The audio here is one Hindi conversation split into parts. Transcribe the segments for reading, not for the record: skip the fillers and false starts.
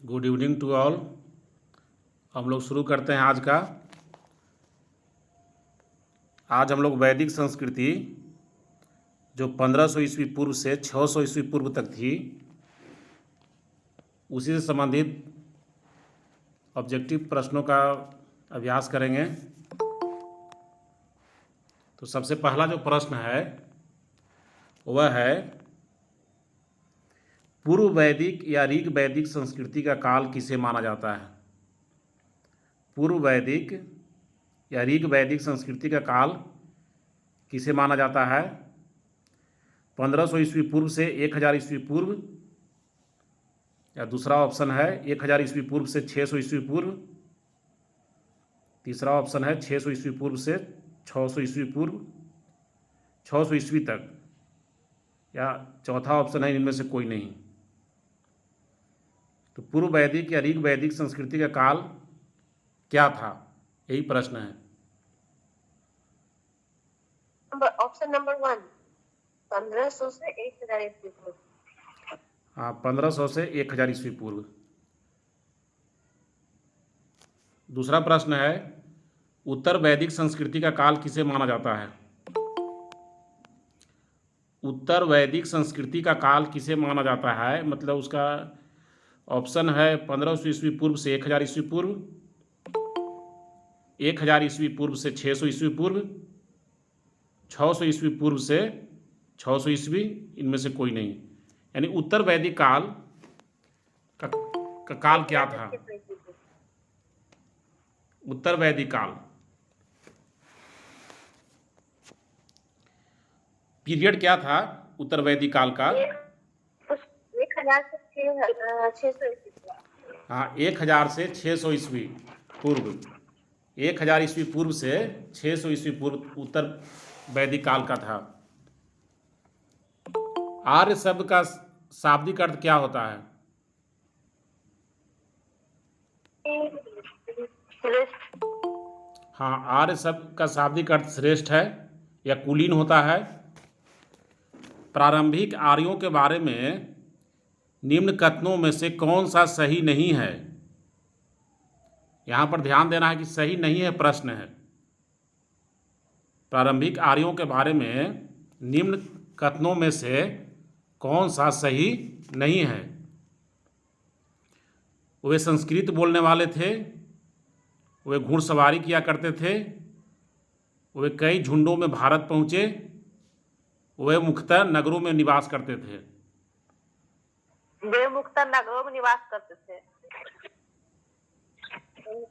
Good evening to all. हम लोग शुरू करते हैं आज हम लोग वैदिक संस्कृति जो 1500 ईस्वी पूर्व से 600 ईस्वी पूर्व तक थी उसी से संबंधित ऑब्जेक्टिव प्रश्नों का अभ्यास करेंगे। तो सबसे पहला जो प्रश्न है वह है पूर्व वैदिक या ऋग वैदिक संस्कृति का काल किसे माना जाता है। पूर्व वैदिक या ऋग वैदिक संस्कृति का काल किसे माना जाता है। 1500 ईस्वी पूर्व से 1000 ईस्वी पूर्व, या दूसरा ऑप्शन है 1000 ईस्वी पूर्व से 600 ईस्वी पूर्व, तीसरा ऑप्शन है 600 ईस्वी पूर्व से 600 ईस्वी पूर्व, 600 ईस्वी तक, या चौथा ऑप्शन है इनमें से कोई नहीं। तो पूर्व वैदिक या ऋग वैदिक संस्कृति का काल क्या था, यही प्रश्न है। ऑप्शन नंबर 1 1500 से 1000 ईस्वी पूर्व। हाँ, 1500 से 1000 ईस्वी पूर्व। दूसरा प्रश्न है उत्तर वैदिक संस्कृति का काल किसे माना जाता है। उत्तर वैदिक संस्कृति का काल किसे माना जाता है, मतलब उसका ऑप्शन है 1500 ईस्वी पूर्व से 1000 ईस्वी पूर्व, 1000 ईस्वी पूर्व से 600 ईस्वी पूर्व, 600 ईस्वी पूर्व से 600 ईस्वी, इनमें से कोई नहीं। यानी उत्तर वैदिक काल का काल क्या था। उत्तर वैदिक काल पीरियड क्या था उत्तर वैदिक काल का। 1000 से 600 ईस्वी। हाँ, 1000 से 600 ईस्वी पूर्व, 1000 ईस्वी पूर्व से 600 ईस्वी पूर्व उत्तर वैदिक काल का था। आर्य शब्द का शाब्दिक अर्थ क्या होता है। हाँ, आर्य शब्द का शाब्दिक अर्थ श्रेष्ठ है या कुलीन होता है। प्रारंभिक आर्यों के बारे में निम्न कथनों में से कौन सा सही नहीं है। यहाँ पर ध्यान देना है कि सही नहीं है प्रश्न है। प्रारंभिक आर्यों के बारे में निम्न कथनों में से कौन सा सही नहीं है। वे संस्कृत बोलने वाले थे, वे घुड़सवारी किया करते थे, वे कई झुंडों में भारत पहुँचे, वे मुख्यतः नगरों में निवास करते थे। वे मुख्यतः नगरों में निवास करते थे।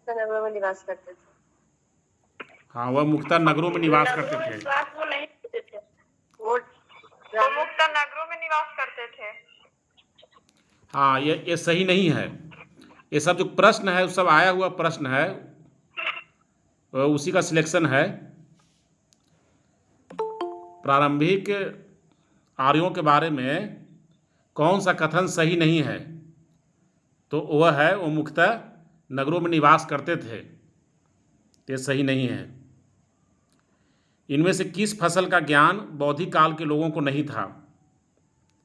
नगरों में निवास करते थे। हाँ, वह मुख्यतः नगरों में निवास करते थे। वो नहीं करते थे, वो मुख्यतः नगरों में निवास करते थे। हाँ, ये सही नहीं है। ये सब जो प्रश्न है, सब आया हुआ प्रश्न है, उसी का सिलेक्शन है। प्रारंभिक आर्यों के बारे में कौन सा कथन सही नहीं है, तो वह है वो मुख्यतः नगरों में निवास करते थे। ये सही नहीं है। इनमें से किस फसल का ज्ञान बौद्धिक काल के लोगों को नहीं था।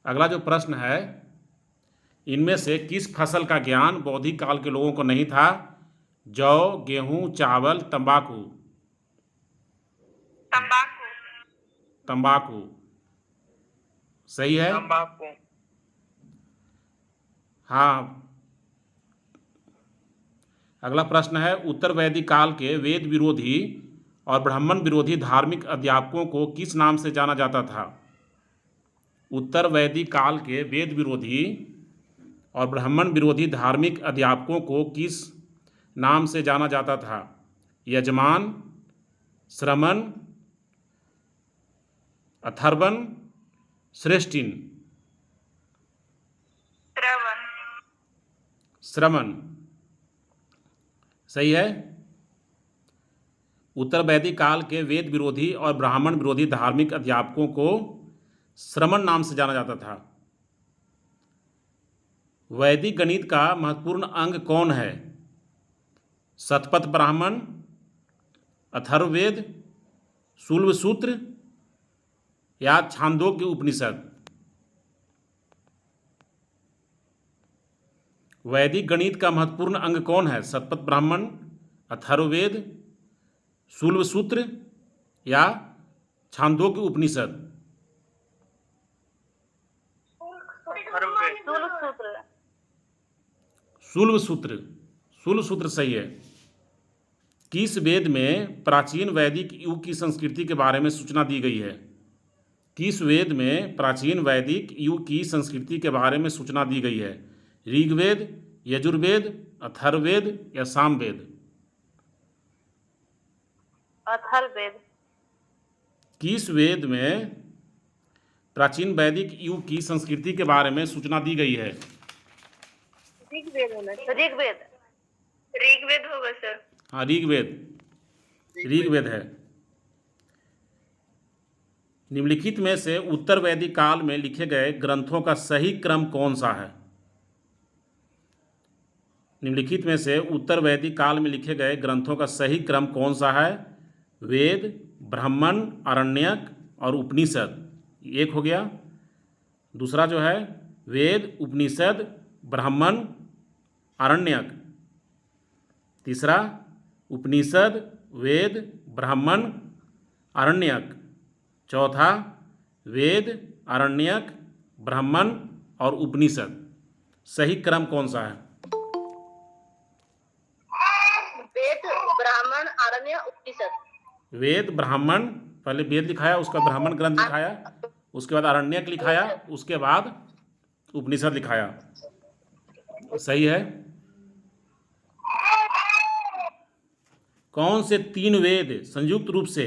अगला जो प्रश्न है, इनमें से किस फसल का ज्ञान बौद्धिक काल के लोगों को नहीं था। जौ, गेहूं, चावल, तंबाकू। तंबाकू सही है। तंबाकू। हाँ। अगला प्रश्न है उत्तर वैदिक काल के वेद विरोधी और ब्राह्मण विरोधी धार्मिक अध्यापकों को किस नाम से जाना जाता था। उत्तर वैदिक काल के वेद विरोधी और ब्राह्मण विरोधी धार्मिक अध्यापकों को किस नाम से जाना जाता था। यजमान, श्रमण, अथर्वण, श्रेष्ठिन। श्रमण सही है। उत्तर वैदिक काल के वेद विरोधी और ब्राह्मण विरोधी धार्मिक अध्यापकों को श्रमण नाम से जाना जाता था। वैदिक गणित का महत्वपूर्ण अंग कौन है। शतपथ ब्राह्मण, अथर्ववेद, शूल्ब सूत्र, या छांदोग्य उपनिषद। वैदिक गणित का महत्वपूर्ण अंग कौन है? शतपथ ब्राह्मण, अथर्ववेद, शूल्व सूत्र या छांदोग्य उपनिषद? शूल्व सूत्र। शूल्व सूत्र सही है। किस वेद में प्राचीन वैदिक युग की संस्कृति के बारे में सूचना दी गई है? किस वेद में प्राचीन वैदिक युग की संस्कृति के बारे में सूचना दी गई है? ऋग्वेद, यजुर्वेद, अथर्ववेद या सामवेद? अथर्ववेद। किस वेद में प्राचीन वैदिक युग की संस्कृति के बारे में सूचना दी गई है? ऋग्वेद होना चाहिए। ऋग्वेद। ऋग्वेद होगा सर। हाँ, ऋग्वेद। ऋग्वेद है। निम्नलिखित में से उत्तर वैदिक काल में लिखे गए ग्रंथों का सही क्रम कौन सा है? निम्नलिखित में से उत्तर वैदिक काल में लिखे गए ग्रंथों का सही क्रम कौन सा है? वेद, ब्राह्मण, आरण्यक और उपनिषद। एक हो गया। दूसरा जो है वेद, उपनिषद, ब्राह्मण, आरण्यक। तीसरा उपनिषद, वेद, ब्राह्मण, आरण्यक। चौथा वेद, आरण्यक, ब्राह्मण और उपनिषद। सही क्रम कौन सा है? वेद, ब्राह्मण, आरण्य, उपनिषद। वेद, ब्राह्मण, पहले वेद लिखाया, उसका ब्राह्मण ग्रंथ लिखाया, उसके बाद आरण्यक लिखाया, उसके बाद उपनिषद लिखाया। सही है। कौन से तीन वेद संयुक्त रूप से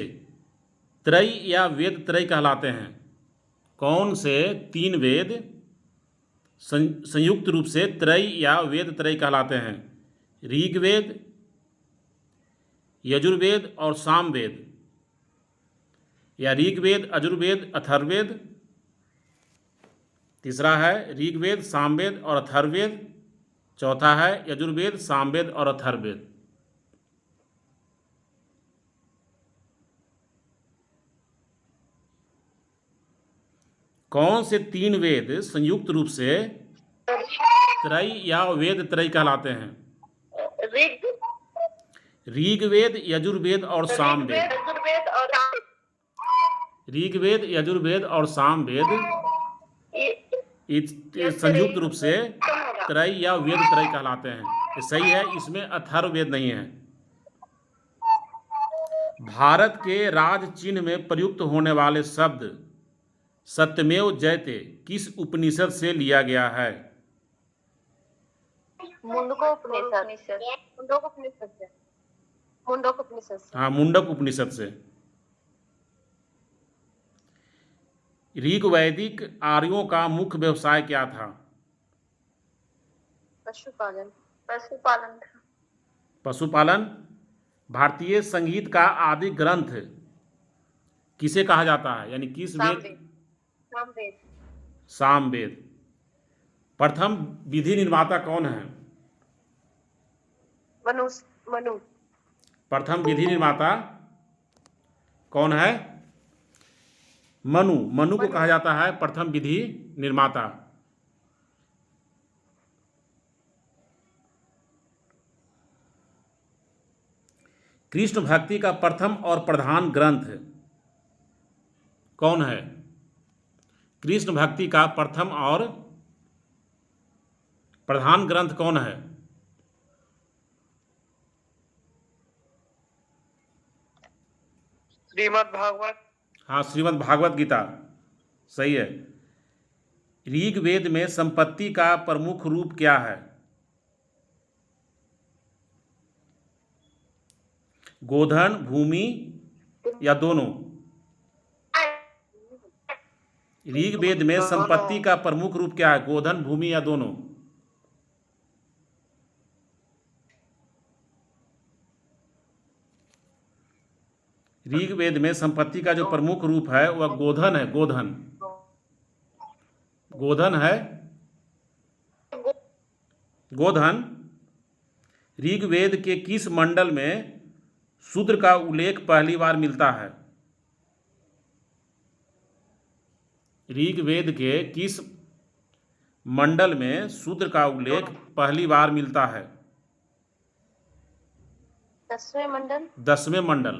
त्रय या वेद त्रय कहलाते हैं? कौन से तीन वेद संयुक्त रूप से त्रय या वेद त्रय कहलाते हैं? ऋग्वेद, यजुर्वेद और सामवेद, या ऋग्वेद, यजुर्वेद, अथर्ववेद? तीसरा है ऋग्वेद, सामवेद और अथर्ववेद। चौथा है यजुर्वेद, सामवेद और अथर्ववेद। कौन से तीन वेद संयुक्त रूप से त्रय या वेद त्रय कहलाते हैं? ऋग्वेद, यजुर्वेद और सामवेद। ऋग्वेद, यजुर्वेद और सामवेद संयुक्त रूप से त्रय या वेद त्रय कहलाते हैं। ये सही है। इसमें अथर्ववेद नहीं है। भारत के राज चिन्ह में प्रयुक्त होने वाले शब्द सत्यमेव जयते किस उपनिषद से लिया गया है? मुंडकोपनिषद। मुंडकोपनिषद से। हाँ, मुंडक उपनिषद से। ऋग वैदिक आर्यों का मुख्य व्यवसाय क्या था? पशुपालन। पशुपालन था। पशुपालन। भारतीय संगीत का आदि ग्रंथ किसे कहा जाता है? यानी किस वेद? सामवेद। सामवेद। प्रथम विधि निर्माता कौन है? मनु। प्रथम विधि निर्माता कौन है? मनु। मनु को कहा जाता है प्रथम विधि निर्माता। कृष्ण भक्ति का प्रथम और प्रधान ग्रंथ कौन है? कृष्ण भक्ति का प्रथम और प्रधान ग्रंथ कौन है? श्रीमद् भागवत। हाँ, श्रीमद् भागवत गीता। सही है। ऋग्वेद में संपत्ति का प्रमुख रूप क्या है? गोधन, भूमि या दोनों? ऋग्वेद में संपत्ति का प्रमुख रूप क्या है? गोधन, भूमि या दोनों? ऋग्वेद में संपत्ति का जो प्रमुख रूप है वह गोधन है। गोधन। गोधन है। गोधन। ऋग्वेद के किस मंडल में शूद्र का उल्लेख पहली बार मिलता है? ऋग्वेद के किस मंडल में शूद्र का उल्लेख पहली बार मिलता है? 10वें मंडल। 10वें मंडल।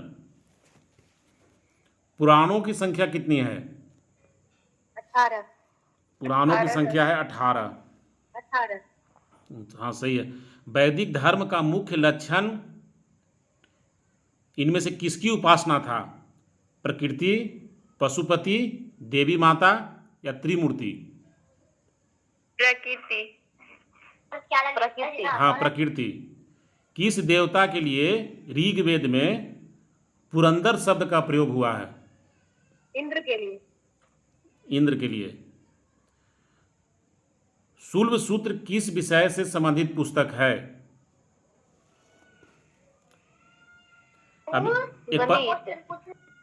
पुराणों की संख्या कितनी है? 18। पुराणों की संख्या है 18। 18। हाँ सही है। वैदिक धर्म का मुख्य लक्षण इनमें से किसकी उपासना था? प्रकृति, पशुपति, देवी माता या त्रिमूर्ति? प्रकृति। प्रकृति। हाँ प्रकृति। किस देवता के लिए ऋग्वेद में पुरंदर शब्द का प्रयोग हुआ है? इंद्र के लिए। इंद्र के लिए। शुल्ब सूत्र किस विषय से संबंधित पुस्तक है? अभी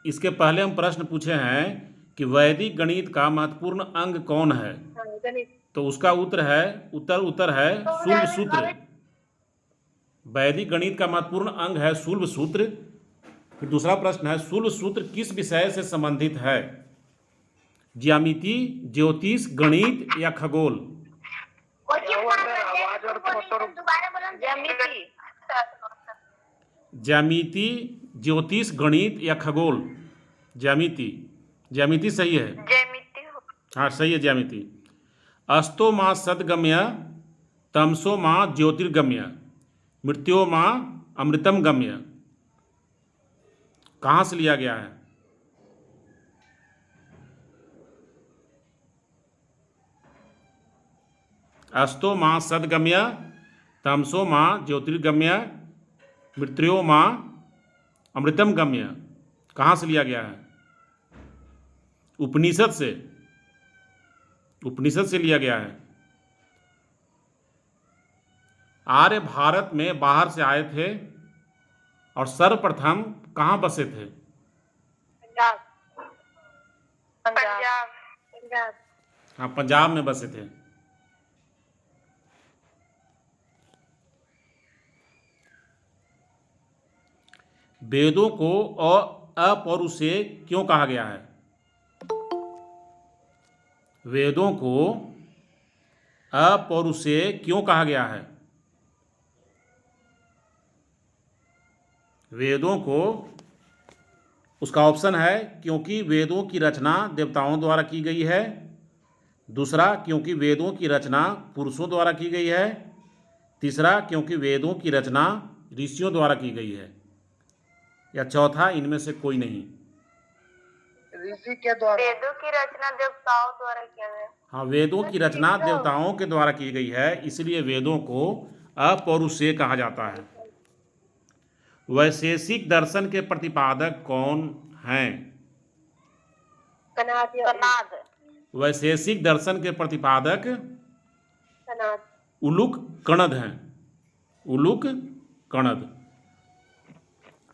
इसके पहले हम प्रश्न पूछे हैं कि वैदिक गणित का महत्वपूर्ण अंग कौन है? गणित। तो उसका उत्तर है शुल्ब सूत्र। वैदिक गणित का महत्वपूर्ण अंग है शुल्ब सूत्र। फिर दूसरा प्रश्न है, शुल्ब सूत्र किस विषय से संबंधित है? ज्यामिति, ज्योतिष, गणित या खगोल? ज्यामिति, ज्योतिष, गणित या खगोल? ज्यामिति। ज्यामिति सही है। हाँ सही है ज्यामिति। अस्तो माँ सदगम्य, तमसो माँ ज्योतिर्गम्य, मृत्यो माँ अमृतम गम्य। कहाँ से लिया गया है? अस्तो माँ सदगम्य, तमसो माँ ज्योतिर्गम्य, मृत्यो माँ अमृतम गम्य। कहाँ से लिया गया है? उपनिषद से। उपनिषद से लिया गया है। आर्य भारत में बाहर से आए थे और सर्वप्रथम कहाँ बसे थे? पंजाब। पंजाब। पंजाब। हाँ पंजाब में बसे थे। वेदों को अपौरुषेय क्यों कहा गया है? वेदों को अपौरुषेय क्यों कहा गया है? वेदों को, उसका ऑप्शन है क्योंकि वेदों की रचना देवताओं द्वारा की गई है। दूसरा, क्योंकि वेदों की रचना पुरुषों द्वारा की गई है। तीसरा, क्योंकि वेदों की रचना ऋषियों द्वारा की गई है। या चौथा, इनमें से कोई नहीं। ऋषि के द्वारा। वेदों की रचना देवताओं द्वारा किया गया। हाँ वेदों की रचना देवताओं के द्वारा की गई है, इसलिए वेदों को अपौरुषेय कहा जाता है। वैशेषिक दर्शन के प्रतिपादक कौन हैं? कनाद। वैशेषिक दर्शन के प्रतिपादक कनाद। उलूक कणद हैं। उलूक कणद।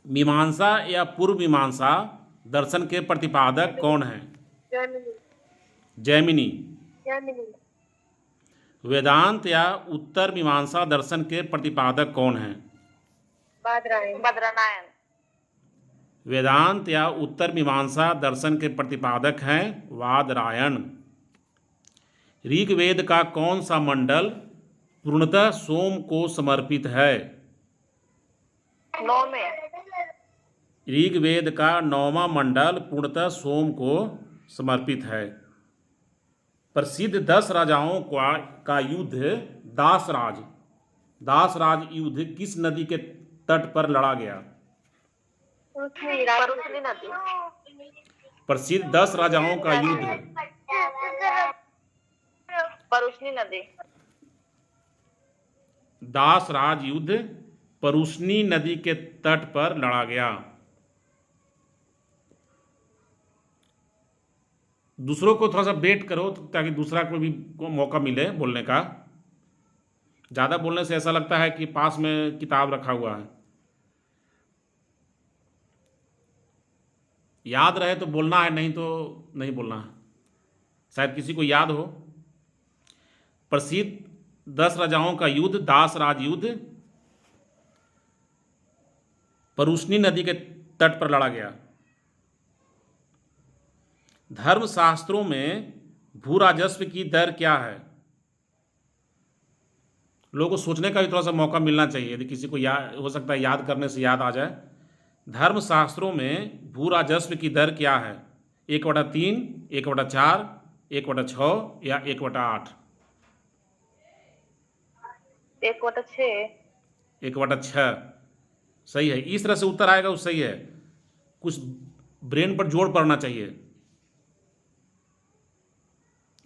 मीमांसा या पूर्व मीमांसा दर्शन के प्रतिपादक कौन हैं? जैमिनी। जैमिनी। वेदांत या उत्तर मीमांसा दर्शन के प्रतिपादक कौन हैं? बद्रनारायण। वेदांत या उत्तर मीमांसा दर्शन के प्रतिपादक हैं वादरायण। ऋग्वेद का कौन सा मंडल पूर्णतः सोम को समर्पित है? 9वें। ऋग्वेद का 9वां मंडल पूर्णतः सोम को समर्पित है। प्रसिद्ध 10 राजाओं का युद्ध दासराज युद्ध किस नदी के तट पर लड़ा गया? परुष्णी नदी। प्रसिद्ध 10 राजाओं का युद्ध परुष्णी नदी। दासराज युद्ध परुष्णी नदी के तट पर लड़ा गया। दूसरों को थोड़ा सा वेट करो ताकि दूसरा को भी मौका मिले बोलने का। ज़्यादा बोलने से ऐसा लगता है कि पास में किताब रखा हुआ है। याद रहे तो बोलना है, नहीं तो नहीं बोलना है। शायद किसी को याद हो। प्रसिद्ध 10 राजाओं का युद्ध दासराज युद्ध परुष्णी नदी के तट पर लड़ा गया। धर्मशास्त्रों में भू राजस्व की दर क्या है? लोगों को सोचने का भी थोड़ा सा मौका मिलना चाहिए, यदि किसी को याद हो सकता है याद करने से याद आ जाए। धर्मशास्त्रों में भू राजस्व की दर क्या है? 1/3, 1/4, 1/6 या 1/8? 1/6। 1/6 सही है। इस तरह से उत्तर आएगा वो सही है। कुछ ब्रेन पर जोर पड़ना चाहिए।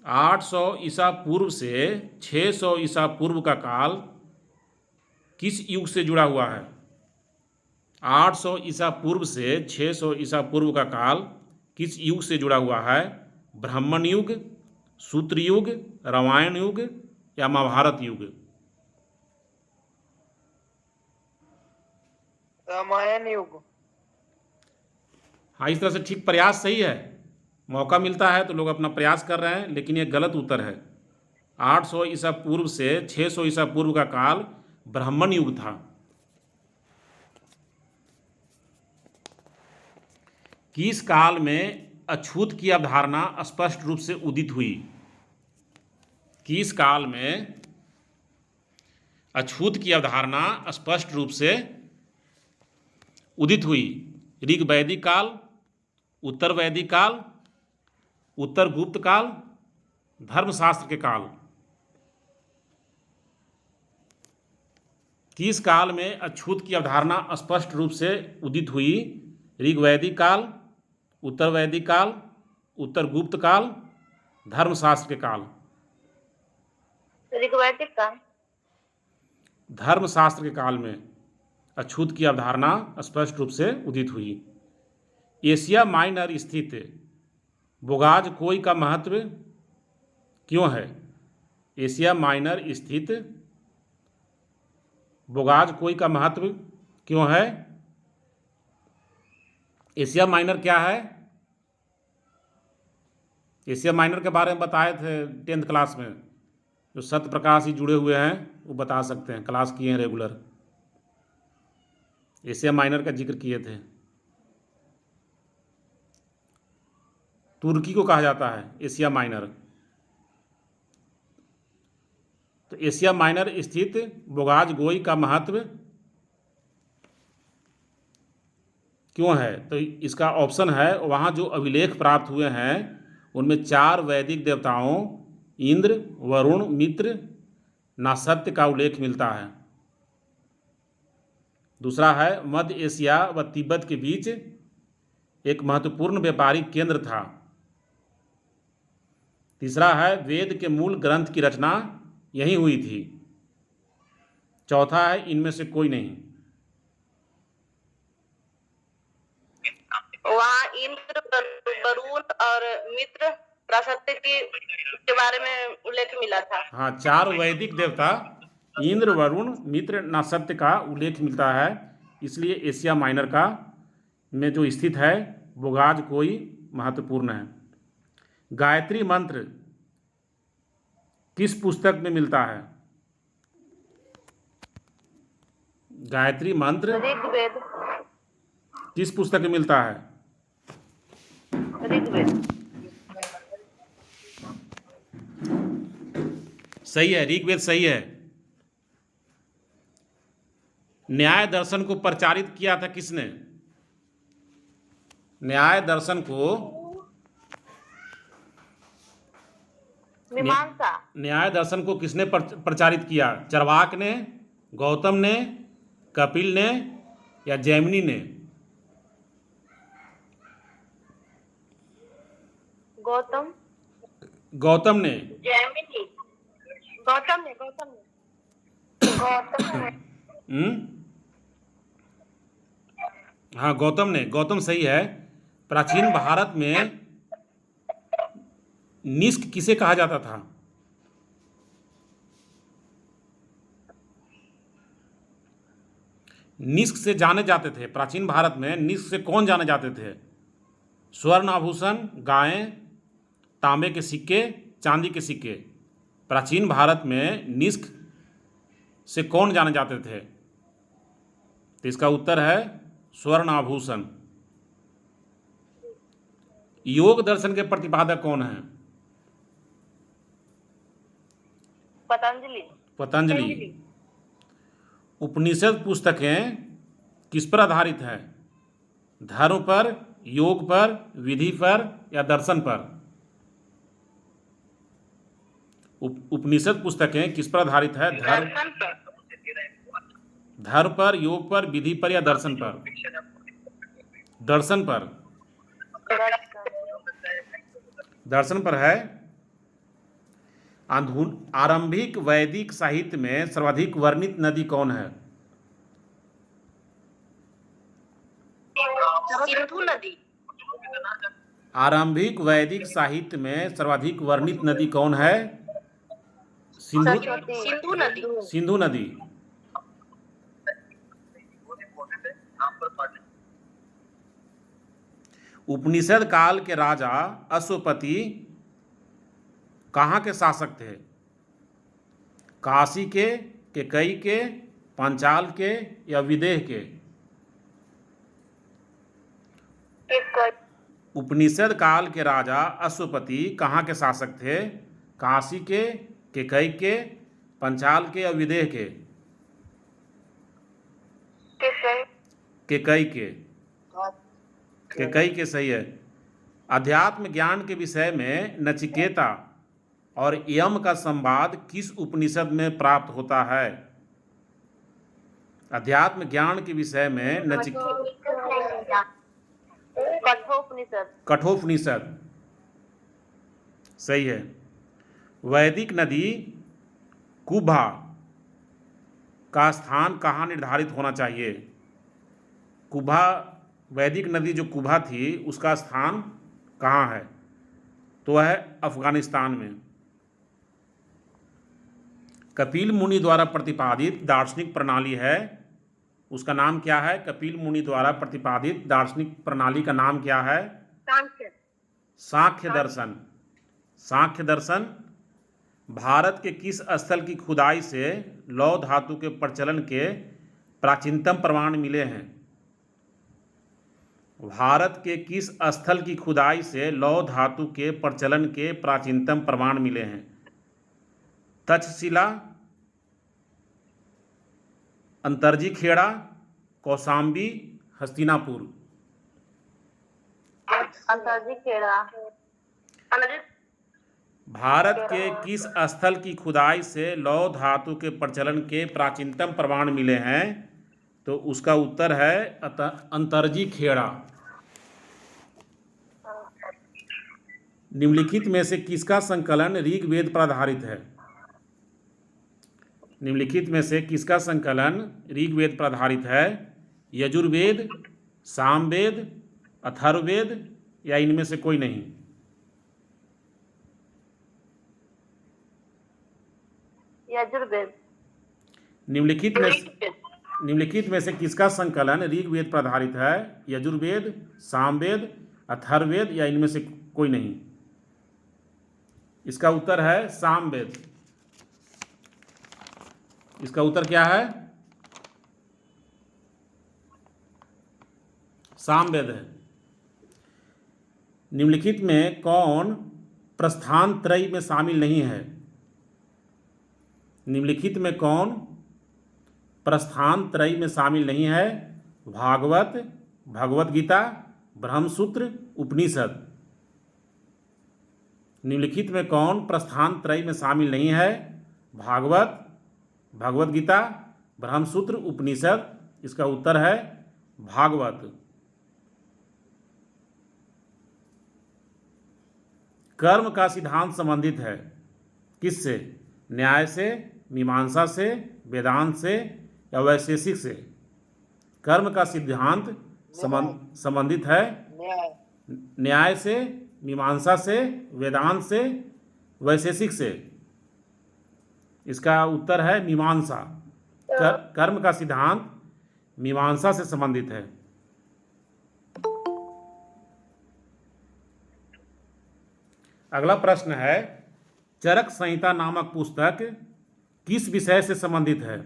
800 ईसा पूर्व से 600 ईसा पूर्व का काल किस युग से जुड़ा हुआ है? 800 ईसा पूर्व से 600 ईसा पूर्व का काल किस युग से जुड़ा हुआ है? ब्राह्मण युग, सूत्र युग, रामायण युग या महाभारत युग? रामायण युग। हाँ, इस तरह से ठीक, प्रयास सही है। मौका मिलता है तो लोग अपना प्रयास कर रहे हैं, लेकिन ये गलत उत्तर है। 800 ईसा पूर्व से 600 ईसा पूर्व का काल ब्राह्मण युग था। किस काल में अछूत की अवधारणा स्पष्ट रूप से उदित हुई? किस काल में अछूत की अवधारणा स्पष्ट रूप से उदित हुई? ऋग वैदिक काल, उत्तर वैदिक काल, उत्तर गुप्त काल, धर्मशास्त्र के काल? किस काल में अछूत की अवधारणा स्पष्ट रूप से उदित हुई? ऋग वैदिक काल, उत्तर वैदिक काल, उत्तर गुप्त काल, धर्मशास्त्र के काल? ऋग्वैदिक काल। धर्मशास्त्र के काल में अछूत की अवधारणा स्पष्ट रूप से उदित हुई। एशिया माइनर स्थित बोगाज कोई का महत्व क्यों है? एशिया माइनर स्थित बोगाज कोई का महत्व क्यों है? एशिया माइनर क्या है? एशिया माइनर के बारे में बताए थे 10th क्लास में। जो सत्य प्रकाश ही जुड़े हुए हैं वो बता सकते हैं, क्लास किए हैं रेगुलर। एशिया माइनर का जिक्र किए थे। तुर्की को कहा जाता है एशिया माइनर। तो एशिया माइनर स्थित बोगाज गोई का महत्व क्यों है? तो इसका ऑप्शन है, वहाँ जो अभिलेख प्राप्त हुए हैं उनमें 4 वैदिक देवताओं इंद्र, वरुण, मित्र, नासत्य का उल्लेख मिलता है। दूसरा है, मध्य एशिया व तिब्बत के बीच एक महत्वपूर्ण व्यापारिक केंद्र था। तीसरा है, वेद के मूल ग्रंथ की रचना यहीं हुई थी। चौथा है, इनमें से कोई नहीं। वहाँ इंद्र, वरुण और मित्र, नासत्य के बारे में उल्लेख मिला था। हाँ, 4 वैदिक देवता इंद्र, वरुण, मित्र, नासत्य का उल्लेख मिलता है। इसलिए एशिया माइनर का में जो स्थित है बोगाज कोई महत्वपूर्ण है। गायत्री मंत्र किस पुस्तक में मिलता है? गायत्री मंत्र ऋग्वेद। किस पुस्तक में मिलता है? ऋग्वेद। सही है, ऋग्वेद सही है। न्याय दर्शन को प्रचारित किया था किसने? न्याय दर्शन को मीमांसा। न्याय दर्शन को किसने प्रचारित किया? चरवाक ने, गौतम ने, कपिल ने या जैमिनी ने? गौतम। गौतम ने। जैमिनी। गौतम ने। गौतम ने। गौतम ने। हाँ, गौतम ने। गौतम सही है। प्राचीन भारत में निष्क किसे कहा जाता था? निष्क से जाने जाते थे। प्राचीन भारत में निष्क से कौन जाने जाते थे? स्वर्ण आभूषण, गायें, तांबे के सिक्के, चांदी के सिक्के। प्राचीन भारत में निष्क से कौन जाने जाते थे? तो इसका उत्तर है स्वर्ण आभूषण। योग दर्शन के प्रतिपादक कौन हैं? पतंजलि। पतंजलि। उपनिषद पुस्तकें किस पर आधारित है? धर्म पर, योग पर, विधि पर या दर्शन पर? उपनिषद पुस्तकें किस पर आधारित है? दर्शन पर। धर्म पर, योग पर, विधि पर या दर्शन पर? दर्शन पर। दर्शन पर है। आरंभिक वैदिक साहित्य में सर्वाधिक वर्णित नदी कौन है? सिंधु नदी। आरंभिक वैदिक साहित्य में सर्वाधिक वर्णित नदी कौन है? सिंधु नदी। सिंधु नदी। उपनिषद काल के राजा अश्वपति कहाँ के शासक थे? काशी के, केकई के, पांचाल के या विदेह के? उपनिषद काल के राजा अश्वपति कहाँ के शासक थे? काशी के, केकई के, पांचाल के या विदेह के? केकई के। केकई के सही है। अध्यात्म ज्ञान के विषय में नचिकेता और यम का संवाद किस उपनिषद में प्राप्त होता है? अध्यात्म ज्ञान के विषय में कठोपनिषद सही है। वैदिक नदी कुब्भा का स्थान कहाँ निर्धारित होना चाहिए? कुब्भा, वैदिक नदी जो कुब्भा थी उसका स्थान कहाँ है? तो है अफगानिस्तान में। कपिल मुनि द्वारा प्रतिपादित दार्शनिक प्रणाली है, उसका नाम क्या है? कपिल मुनि द्वारा प्रतिपादित दार्शनिक प्रणाली का नाम क्या है? सांख्य दर्शन। सांख्य दर्शन। भारत के किस स्थल की खुदाई से लौह धातु के प्रचलन के प्राचीनतम प्रमाण मिले हैं? भारत के किस स्थल की खुदाई से लौह धातु के प्रचलन के प्राचीनतम प्रमाण मिले हैं? तक्षशिला, अंतर्जी खेड़ा, कौशाम्बी, हस्तिनापुर? अंतर्जी खेड़ा। भारत के किस स्थल की खुदाई से लौह धातु के प्रचलन के प्राचीनतम प्रमाण मिले हैं? तो उसका उत्तर है अंतर्जी खेड़ा। निम्नलिखित में से किसका संकलन ऋग्वेद पर आधारित है? निम्नलिखित में से किसका संकलन ऋग्वेद पर आधारित है? यजुर्वेद, सामवेद, अथर्ववेद या इनमें से कोई नहीं? यजुर्वेद। निम्नलिखित में से किसका संकलन ऋग्वेद पर आधारित है? यजुर्वेद, सामवेद, अथर्ववेद या इनमें से कोई नहीं? इसका उत्तर है सामवेद। इसका उत्तर क्या है? सामवेद है। निम्नलिखित में कौन प्रस्थान त्रयी में शामिल नहीं है? निम्नलिखित में कौन प्रस्थान त्रयी में शामिल नहीं है? भागवत, भगवद गीता, ब्रह्मसूत्र, उपनिषद। निम्नलिखित में कौन प्रस्थान त्रयी में शामिल नहीं है? भागवत, भगवद गीता, ब्रह्मसूत्र, उपनिषद। इसका उत्तर है भागवत। कर्म का सिद्धांत संबंधित है किससे? न्याय से, मीमांसा से, वेदांत से या वैशेषिक से? कर्म का सिद्धांत संबंधित है न्याय से, मीमांसा से, वेदांत से, वैशेषिक से। इसका उत्तर है मीमांसा। कर्म का सिद्धांत मीमांसा से संबंधित है। अगला प्रश्न है, चरक संहिता नामक पुस्तक किस विषय से संबंधित है?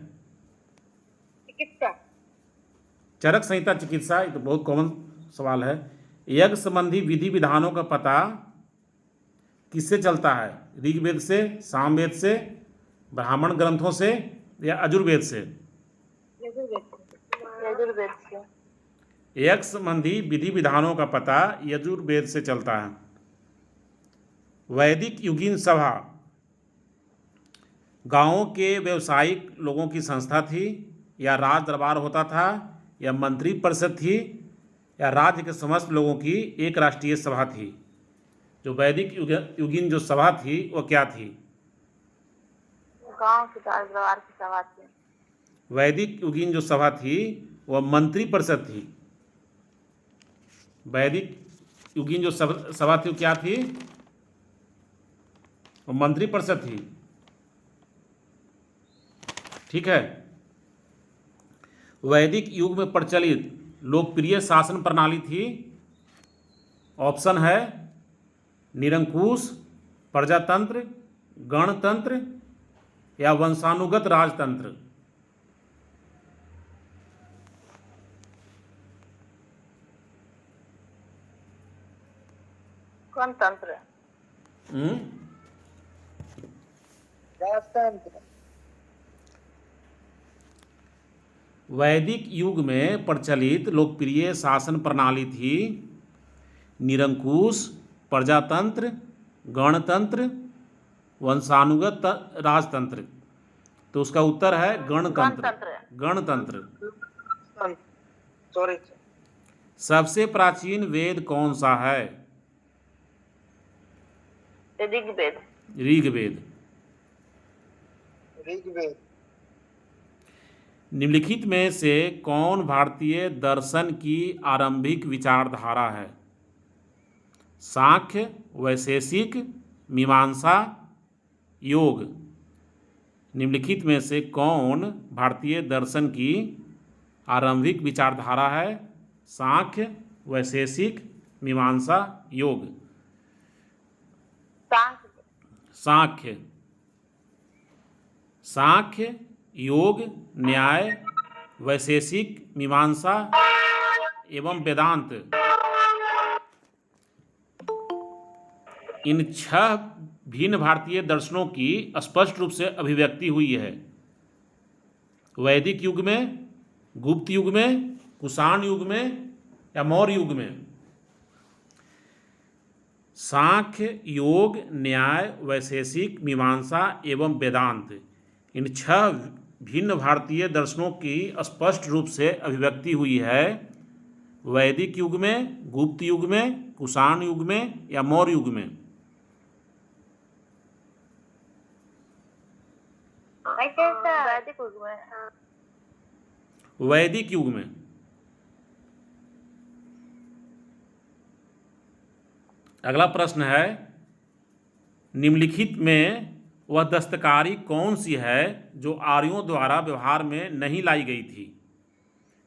चिकित्सा। चरक संहिता चिकित्सा, ये तो बहुत कॉमन सवाल है। यज्ञ संबंधी विधि विधानों का पता किससे चलता है? ऋग्वेद से, सामवेद से, ब्राह्मण ग्रंथों से या यजुर्वेद से? यजुर्वेद से। यज्ञ संबंधी विधि विधानों का पता यजुर्वेद से चलता है। वैदिक युगीन सभा गांवों के व्यवसायिक लोगों की संस्था थी, या राज दरबार होता था, या मंत्री परिषद थी, या राज्य के समस्त लोगों की एक राष्ट्रीय सभा थी? जो वैदिक युगीन जो सभा थी वो क्या थी? गांव की राज दरबार की सभा थी। वैदिक युगीन जो सभा थी वह मंत्री परिषद थी। वैदिक युगीन जो सभा थी वो क्या थी? वो मंत्री परिषद थी। ठीक है। वैदिक युग में प्रचलित लोकप्रिय शासन प्रणाली थी। ऑप्शन है निरंकुश, प्रजातंत्र, गणतंत्र या वंशानुगत राजतंत्र। गणतंत्र। राजतंत्र। वैदिक युग में प्रचलित लोकप्रिय शासन प्रणाली थी निरंकुश, प्रजातंत्र, गणतंत्र, वंशानुगत राजतंत्र। तो उसका उत्तर है गणतंत्र। गणतंत्र। सॉरी। सबसे प्राचीन वेद कौन सा है? ऋग्वेद। ऋग्वेद। ऋग्वेद। निम्नलिखित में से कौन भारतीय दर्शन की आरंभिक विचारधारा है? सांख्य, वैशेषिक, मीमांसा, योग। निम्नलिखित में से कौन भारतीय दर्शन की आरंभिक विचारधारा है? सांख्य, वैशेषिक, मीमांसा, योग। सांख्य। सांख्य, योग, न्याय, वैशेषिक, मीमांसा एवं वेदांत, इन 6 भिन्न भारतीय दर्शनों की स्पष्ट रूप से अभिव्यक्ति हुई है। वैदिक युग में, गुप्त युग में, कुषाण युग में या मौर्य युग में। सांख्य, योग, न्याय, वैशेषिक, मीमांसा एवं वेदांत, इन 6 भिन्न भारतीय दर्शनों की स्पष्ट रूप से अभिव्यक्ति हुई है वैदिक युग में, गुप्त युग में, कुषाण युग में या मौर्य युग में। वैदिक युग में। वैदिक युग में। अगला प्रश्न है, निम्नलिखित में वह दस्तकारी कौन सी है जो आर्यों द्वारा व्यवहार में नहीं लाई गई थी?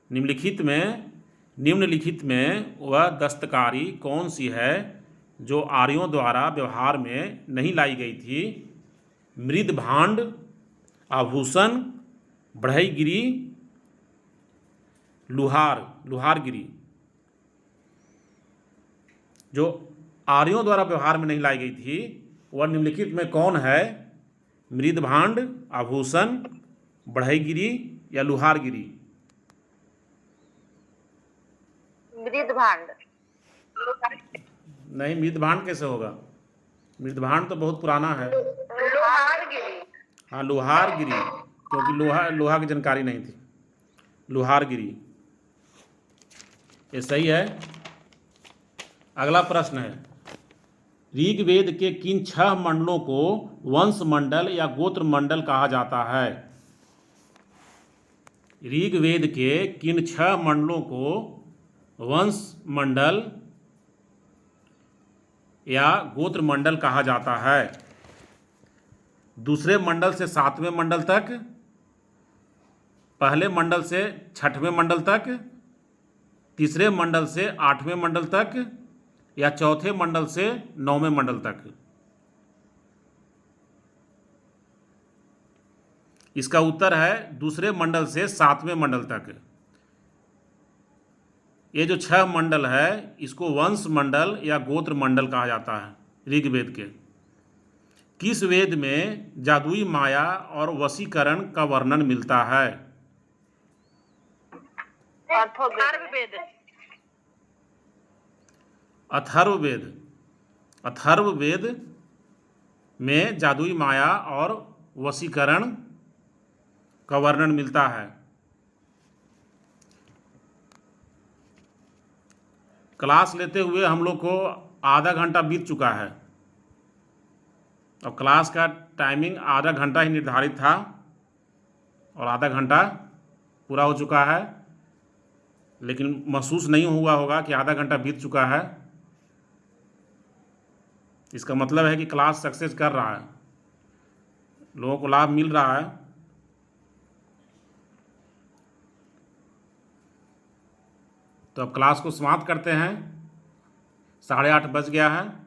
निम्नलिखित में वह दस्तकारी कौन सी है जो आर्यों द्वारा व्यवहार में नहीं लाई गई थी? मृद भांड, आभूषण, बढ़ईगिरी, लुहारगिरी। जो आर्यों द्वारा व्यवहार में नहीं लाई गई थी वह निम्नलिखित में कौन है? मृद भांड, आभूषण, बढ़ईगिरी या लुहारगिरी। मृद भांड। नहीं, मृद भांड कैसे होगा? मृद भांड तो बहुत पुराना है। लुहारगिरी। हाँ, लुहारगिरी, क्योंकि लोहा की जानकारी नहीं थी। लुहारगिरी ये सही है। अगला प्रश्न है, ऋग्वेद के किन 6 मंडलों को वंश मंडल या गोत्र मंडल कहा जाता है? ऋग्वेद के किन 6 मंडलों को वंश मंडल या गोत्र मंडल कहा जाता है? दूसरे मंडल से 7वें मंडल तक, पहले मंडल से 6वें मंडल तक, तीसरे मंडल से 8वें मंडल तक या चौथे मंडल से 9वें मंडल तक? इसका उत्तर है दूसरे मंडल से 7वें मंडल तक। ये जो 6 मंडल है इसको वंश मंडल या गोत्र मंडल कहा जाता है ऋग्वेद के। किस वेद में जादुई माया और वशीकरण का वर्णन मिलता है? अथर्ववेद। अथर्ववेद। अथर्ववेद में जादुई माया और वशीकरण का वर्णन मिलता है। क्लास लेते हुए हम लोग को आधा घंटा बीत चुका है और क्लास का टाइमिंग आधा घंटा ही निर्धारित था और आधा घंटा पूरा हो चुका है, लेकिन महसूस नहीं हुआ होगा कि आधा घंटा बीत चुका है। इसका मतलब है कि क्लास सक्सेस कर रहा है, लोगों को लाभ मिल रहा है। तो अब क्लास को समाप्त करते हैं। 8:30 बज गया है।